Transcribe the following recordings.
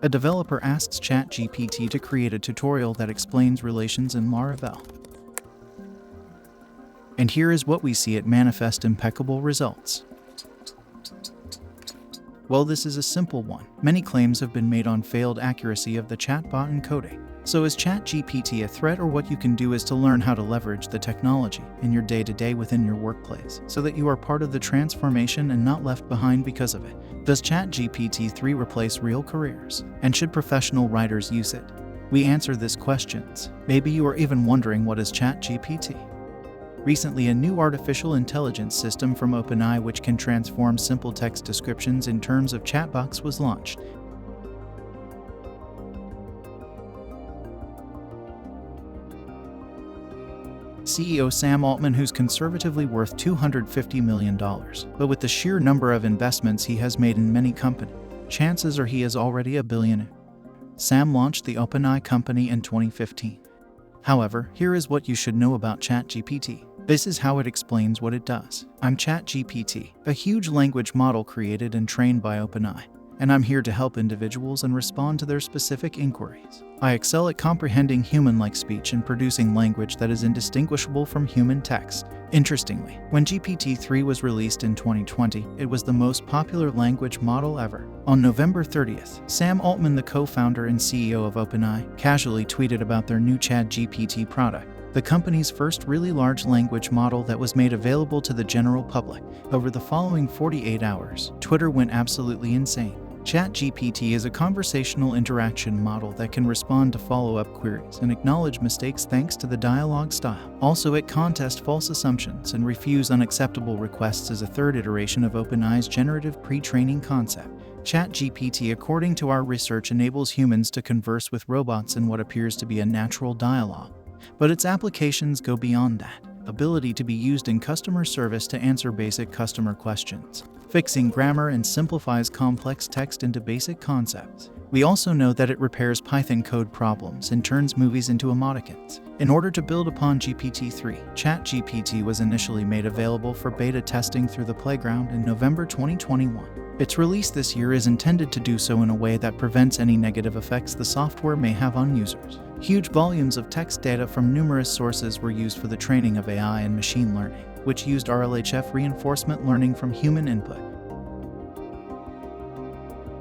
A developer asks ChatGPT to create a tutorial that explains relations in Laravel. And here is what we see: it manifest impeccable results. Well, this is a simple one. Many claims have been made on failed accuracy of the chatbot encoding. So is ChatGPT a threat, or what you can do is to learn how to leverage the technology in your day-to-day within your workplace so that you are part of the transformation and not left behind because of it? Does ChatGPT 3 replace real careers? And should professional writers use it? We answer these questions. Maybe you are even wondering, what is ChatGPT? Recently, a new artificial intelligence system from OpenAI which can transform simple text descriptions in terms of chatbots was launched. CEO Sam Altman, who's conservatively worth $250 million, but with the sheer number of investments he has made in many companies, chances are he is already a billionaire. Sam launched the OpenAI company in 2015. However, here is what you should know about ChatGPT. This is how it explains what it does. I'm ChatGPT, a huge language model created and trained by OpenAI, and I'm here to help individuals and respond to their specific inquiries. I excel at comprehending human-like speech and producing language that is indistinguishable from human text. Interestingly, when GPT-3 was released in 2020, it was the most popular language model ever. On November 30th, Sam Altman, the co-founder and CEO of OpenAI, casually tweeted about their new ChatGPT product, the company's first really large language model that was made available to the general public. Over the following 48 hours, Twitter went absolutely insane. ChatGPT is a conversational interaction model that can respond to follow-up queries and acknowledge mistakes thanks to the dialogue style. Also, it contests false assumptions and refuses unacceptable requests as a third iteration of OpenAI's generative pre-training concept. ChatGPT, according to our research, enables humans to converse with robots in what appears to be a natural dialogue. But its applications go beyond that. Ability to be used in customer service to answer basic customer questions, fixing grammar, and simplifies complex text into basic concepts. We also know that it repairs Python code problems and turns movies into emoticons. In order to build upon GPT-3, ChatGPT was initially made available for beta testing through the Playground in November 2021. Its release this year is intended to do so in a way that prevents any negative effects the software may have on users. Huge volumes of text data from numerous sources were used for the training of AI and machine learning, which used RLHF reinforcement learning from human input.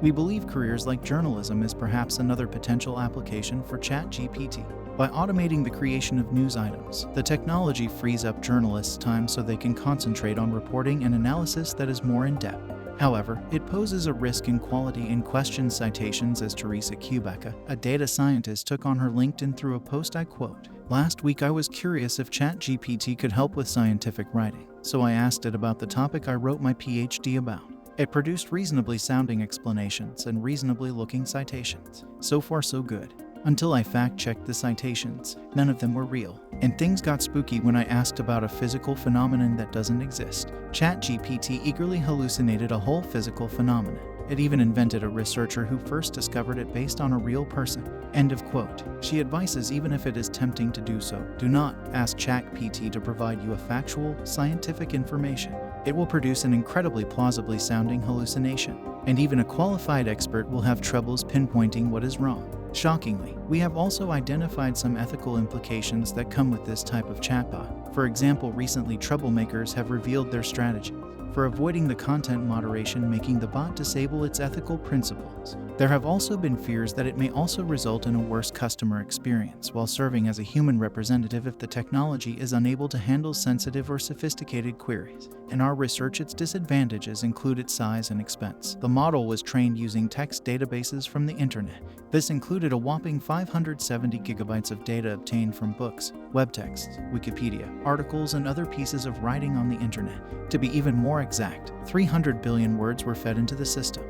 We believe careers like journalism is perhaps another potential application for ChatGPT. By automating the creation of news items, the technology frees up journalists' time so they can concentrate on reporting and analysis that is more in-depth. However, it poses a risk in quality and questions citations, as Teresa Kubeka, a data scientist, took on her LinkedIn through a post I quote, "Last week I was curious if ChatGPT could help with scientific writing, so I asked it about the topic I wrote my PhD about. It produced reasonably sounding explanations and reasonably looking citations. So far so good. Until I fact-checked the citations, none of them were real. And things got spooky when I asked about a physical phenomenon that doesn't exist. ChatGPT eagerly hallucinated a whole physical phenomenon. It even invented a researcher who first discovered it based on a real person." End of quote. She advises, even if it is tempting to do so, do not ask ChatGPT to provide you a factual, scientific information. It will produce an incredibly plausibly sounding hallucination, and even a qualified expert will have troubles pinpointing what is wrong. Shockingly, we have also identified some ethical implications that come with this type of chatbot. For example, recently troublemakers have revealed their strategy for avoiding the content moderation, making the bot disable its ethical principles. There have also been fears that it may also result in a worse customer experience while serving as a human representative if the technology is unable to handle sensitive or sophisticated queries. In our research, its disadvantages include its size and expense. The model was trained using text databases from the internet. This included a whopping 570 gigabytes of data obtained from books, web texts, Wikipedia, articles, and other pieces of writing on the internet. To be even more exact, 300 billion words were fed into the system.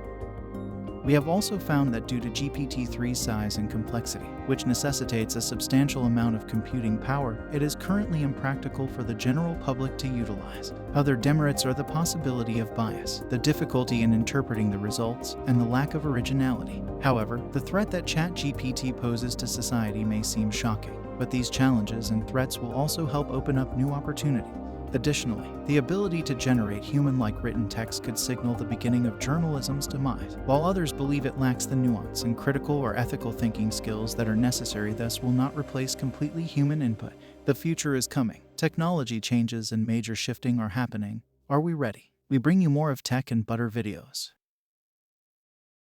We have also found that due to GPT-3's size and complexity, which necessitates a substantial amount of computing power, it is currently impractical for the general public to utilize. Other demerits are the possibility of bias, the difficulty in interpreting the results, and the lack of originality. However, the threat that ChatGPT poses to society may seem shocking, but these challenges and threats will also help open up new opportunities. Additionally, the ability to generate human-like written text could signal the beginning of journalism's demise, while others believe it lacks the nuance and critical or ethical thinking skills that are necessary, thus will not replace completely human input. The future is coming. Technology changes and major shifting are happening. Are we ready? We bring you more of Tech and Butter videos.